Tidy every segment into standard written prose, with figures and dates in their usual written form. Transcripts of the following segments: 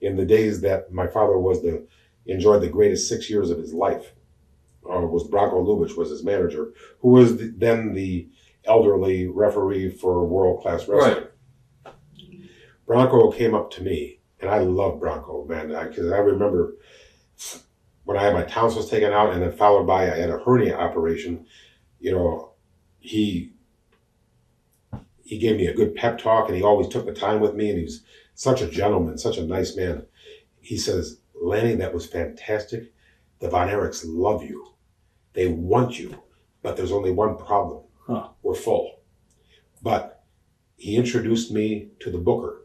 in the days that my father enjoyed the greatest 6 years of his life. Was Bronco Lubitsch was his manager, who was then the elderly referee for World Class Wrestling. Right. Bronco came up to me, and I love Bronco, man, because I remember when I had my tonsils taken out, and then followed by I had a hernia operation. You know, he gave me a good pep talk, and he always took the time with me, and he was such a gentleman, such a nice man. He says, Lanny, that was fantastic. The Von Erichs love you. They want you, but there's only one problem. We're full. But he introduced me to the booker,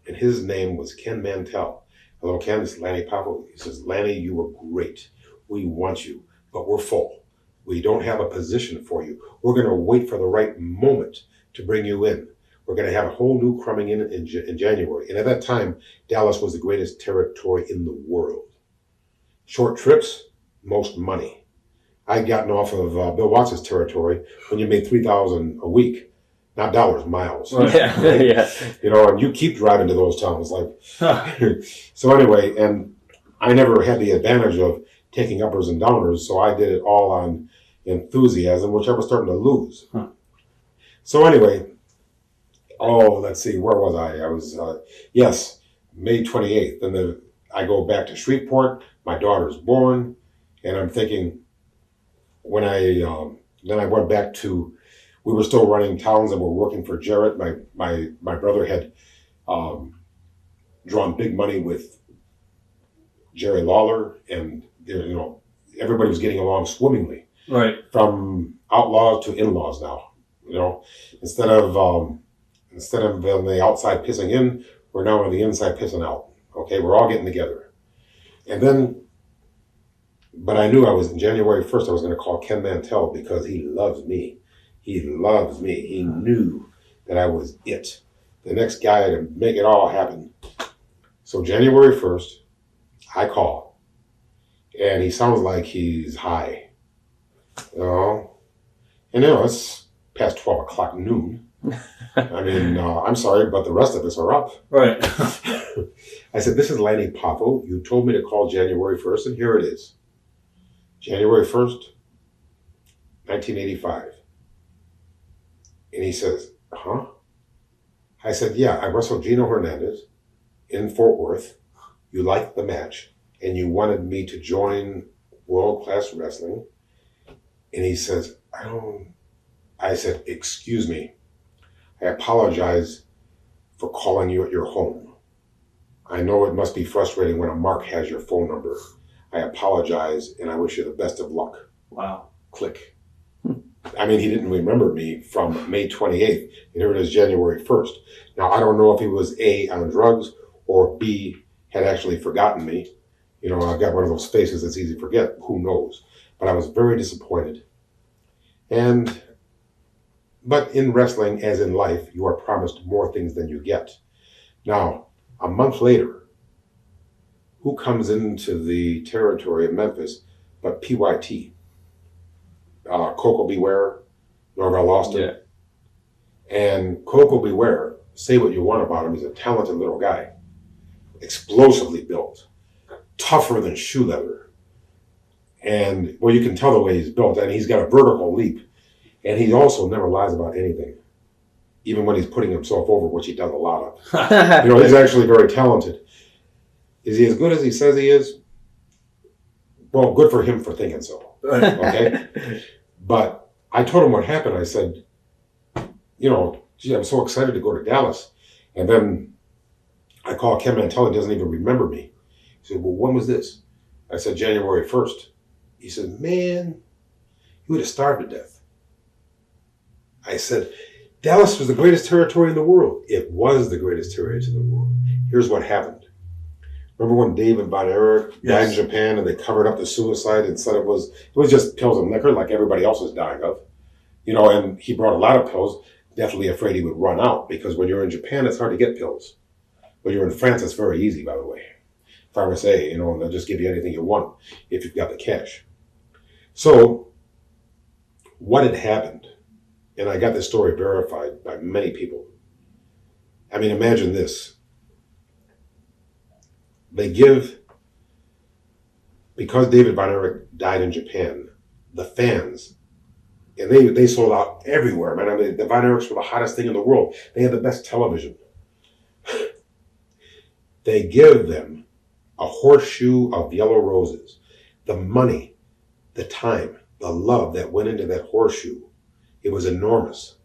and his name was Ken Mantell. Hello, Ken, this is Lanny Poffo. He says, Lanny, you were great. We want you, but we're full. We don't have a position for you. We're going to wait for the right moment to bring you in. We're going to have a whole new coming in January. And at that time, Dallas was the greatest territory in the world. Short trips, most money. I'd gotten off of Bill Watts' territory when you made $3,000 a week, not dollars, miles. Right. Yeah. You know, and you keep driving to those towns, like. So anyway, and I never had the advantage of taking uppers and downers, so I did it all on enthusiasm, which I was starting to lose. So anyway, let's see, where was I? I was yes, May 28th. Then I go back to Shreveport. My daughter's born, and I'm thinking. When then I went back to, we were still running towns and were working for Jarrett. My brother had drawn big money with Jerry Lawler, and you know, everybody was getting along swimmingly. Right. From outlaws to in-laws now. You know, instead of on the outside pissing in, we're now on the inside pissing out. Okay, we're all getting together, and then. But I knew in January 1st, I was going to call Ken Mantell because he loves me. He loves me. He knew that I was it. The next guy to make it all happen. So January 1st, I call. And he sounds like he's high. You know? And you know, it's past 12 o'clock noon. I mean, I'm sorry, but the rest of us are up. Right. I said, this is Lanny Poffo. You told me to call January 1st, and here it is. January 1st, 1985. And he says, huh? I said, yeah, I wrestled Gino Hernandez in Fort Worth. You liked the match, and you wanted me to join World Class Wrestling. And he says, I said, excuse me. I apologize for calling you at your home. I know it must be frustrating when a mark has your phone number. I apologize, and I wish you the best of luck. Wow. Click. I mean, he didn't remember me from May 28th, and here it is January 1st. Now, I don't know if he was A, on drugs, or B, had actually forgotten me. You know, I've got one of those faces that's easy to forget. Who knows? But I was very disappointed. But in wrestling, as in life, you are promised more things than you get. Now, a month later, who comes into the territory of Memphis but PYT? Koko B Ware, Norvell Austin. Yeah. And Koko B Ware, say what you want about him, he's a talented little guy. Explosively built. Tougher than shoe leather. And, well, you can tell the way he's built, and he's got a vertical leap. And he also never lies about anything. Even when he's putting himself over, which he does a lot of. You know, he's actually very talented. Is he as good as he says he is? Well, good for him for thinking so. Okay? But I told him what happened. I said, you know, gee, I'm so excited to go to Dallas. And then I call Ken Mantell, he doesn't even remember me. He said, well, when was this? I said, January 1st. He said, man, you would have starved to death. I said, Dallas was the greatest territory in the world. It was the greatest territory in the world. Here's what happened. Remember when David Von Erich died in Japan and they covered up the suicide and said it was just pills and liquor like everybody else was dying of? You know, and he brought a lot of pills, definitely afraid he would run out because when you're in Japan, it's hard to get pills. When you're in France, it's very easy, by the way. Pharmacy, you know, and they'll just give you anything you want if you've got the cash. So, what had happened, and I got this story verified by many people. I mean, imagine this. they give, because David Von Erich died in Japan, the fans, and they sold out everywhere, man. I mean, the Von Erichs were the hottest thing in the world. They had the best television. They give them a horseshoe of yellow roses. The money, the time, the love that went into that horseshoe, it was enormous.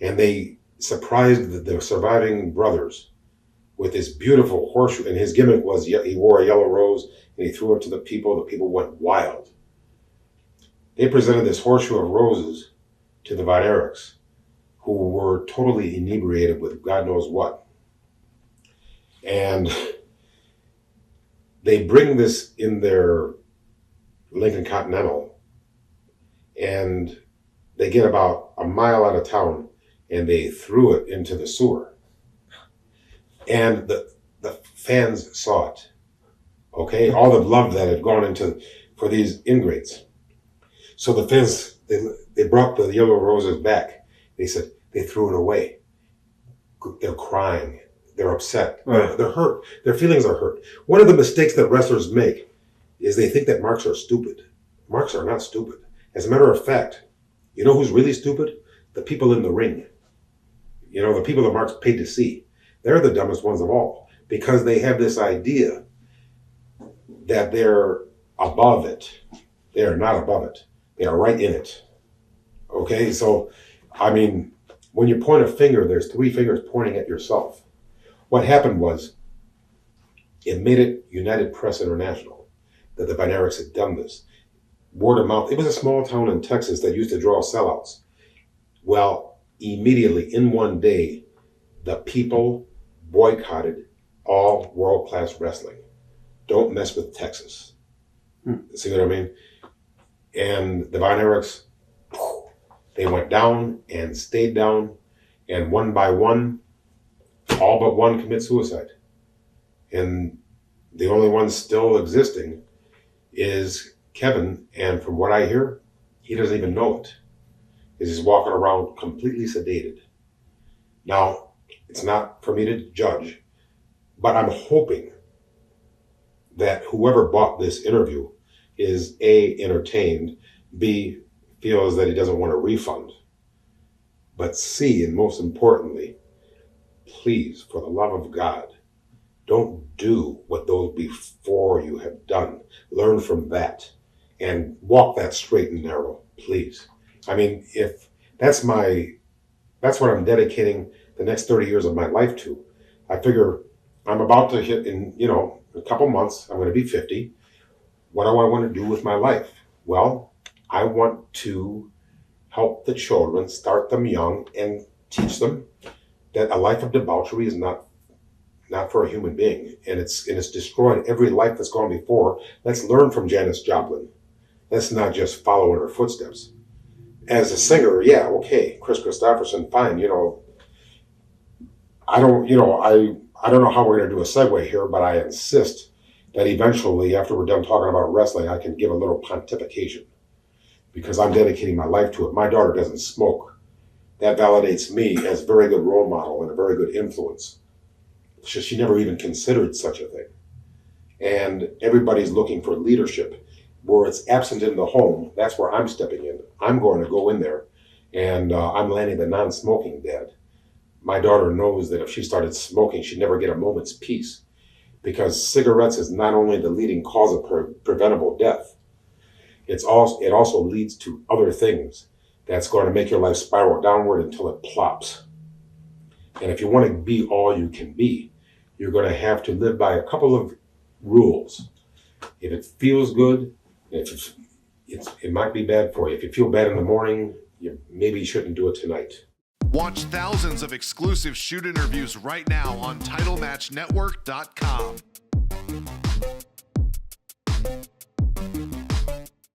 And they surprised the surviving brothers with this beautiful horseshoe. And his gimmick was he wore a yellow rose and he threw it to the people. The people went wild. They presented this horseshoe of roses to the Von Erichs, who were totally inebriated with God knows what. And they bring this in their Lincoln Continental, and they get about a mile out of town, and they threw it into the sewer. And the fans saw it, okay? All the love that had gone into for these ingrates. So the fans, they brought the yellow roses back. They said they threw it away. They're crying. They're upset. Right. They're hurt. Their feelings are hurt. One of the mistakes that wrestlers make is they think that marks are stupid. Marks are not stupid. As a matter of fact, you know who's really stupid? The people in the ring. You know, the people that Mark's paid to see. They're the dumbest ones of all because they have this idea that they're above it. They are not above it. They are right in it. Okay? So, I mean, when you point a finger, there's three fingers pointing at yourself. What happened was, it made it United Press International that the Von Erichs had done this. Word of mouth. It was a small town in Texas that used to draw sellouts. Well, immediately, in one day, the people boycotted all world-class wrestling. Don't mess with Texas. See what I mean? And the Von Erichs, they went down and stayed down, and one by one, all but one commit suicide. And the only one still existing is Kevin, and from what I hear, he doesn't even know it. He's just walking around completely sedated. Now, it's not for me to judge, but I'm hoping that whoever bought this interview is A, entertained, B, feels that he doesn't want a refund, but C, and most importantly, please, for the love of God, don't do what those before you have done. Learn from that and walk that straight and narrow, please. I mean, if that's what I'm dedicating the next 30 years of my life to. I figure I'm about to hit in, a couple months, I'm going to be 50. What do I want to do with my life? Well, I want to help the children, start them young, and teach them that a life of debauchery is not for a human being, and it's destroyed every life that's gone before. Let's learn from Janis Joplin. Let's not just follow in her footsteps. As a singer, yeah, okay, Chris Christopherson, fine. I don't know how we're going to do a segue here, but I insist that eventually, after we're done talking about wrestling, I can give a little pontification because I'm dedicating my life to it. My daughter doesn't smoke. That validates me as a very good role model and a very good influence. She never even considered such a thing. And everybody's looking for leadership. Where it's absent in the home, that's where I'm stepping in. I'm going to go in there, and I'm Lanny the non-smoking dad. My daughter knows that if she started smoking, she'd never get a moment's peace because cigarettes is not only the leading cause of preventable death, it also leads to other things that's going to make your life spiral downward until it plops. And if you want to be all you can be, you're going to have to live by a couple of rules. If it feels good, it might be bad for you. If you feel bad in the morning, maybe you shouldn't do it tonight. Watch thousands of exclusive shoot interviews right now on TitleMatchNetwork.com.